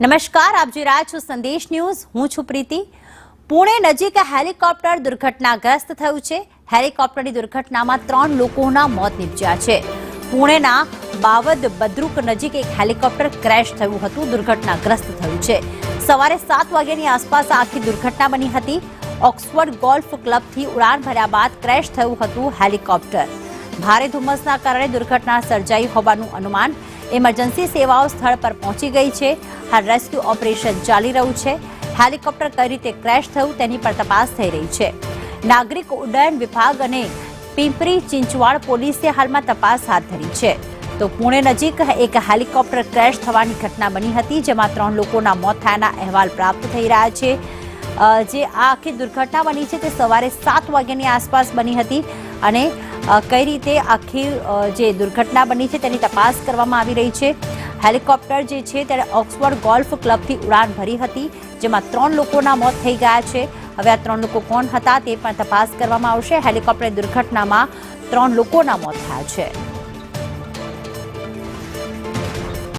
નમસ્કાર, આપ જોઈ રહ્યા છો સંદેશ ન્યૂઝ. હું છું પ્રીતિ. પુણે નજીક હેલિકોપ્ટર દુર્ઘટનાગ્રસ્ત થયું છે. હેલિકોપ્ટરની દુર્ઘટનામાં 3 લોકોના મોત નીપજ્યા છે. પુણેના બાવદ બદ્રુક નજીક એક હેલિકોપ્ટર ક્રેશ થયું હતું, દુર્ઘટનાગ્રસ્ત થયું છે. સવારે 7 વાગ્યાની આસપાસ આખી દુર્ઘટના બની હતી. ઓક્સફર્ડ ગોલ્ફ ક્લબથી ઉડાન ભર્યા બાદ ક્રેશ થયું હતું હેલિકોપ્ટર. ભારે ધુમ્મસના કારણે દુર્ઘટના સર્જાઈ હોવાનું અનુમાન. ઇમરજન્સી સેવાઓ સ્થળ પર પહોંચી ગઈ છે. હાલ રેસ્ક્યુ ઓપરેશન ચાલી રહ્યું છે. હેલિકોપ્ટર કઈ રીતે ક્રેશ થયું તેની પર તપાસ થઈ રહી છે. નાગરિક ઉડ્ડયન વિભાગ અને પિંપરી ચિંચવાડ પોલીસે હાલમાં તપાસ હાથ ધરી છે. તો પુણે નજીક એક હેલિકોપ્ટર ક્રેશ થવાની ઘટના બની હતી, જેમાં 3 લોકોના મોત થયાના અહેવાલ પ્રાપ્ત થઈ રહ્યા છે. જે આ આખી દુર્ઘટના બની છે તે સવારે 7 વાગ્યાની આસપાસ બની હતી અને કઈ રીતે આખી જે દુર્ઘટના બની છે તેની તપાસ કરવામાં આવી રહી છે. હેલિકોપ્ટર જે છે ત્યારે ઓક્સફર્ડ ગોલ્ફ ક્લબથી ઉડાન ભરી હતી, જેમાં 3 લોકોના મોત થઈ ગયા છે. હવે આ 3 લોકો કોણ હતા તે પણ તપાસ કરવામાં આવશે. હેલિકોપ્ટર દુર્ઘટનામાં 3 લોકોના મોત થયા છે.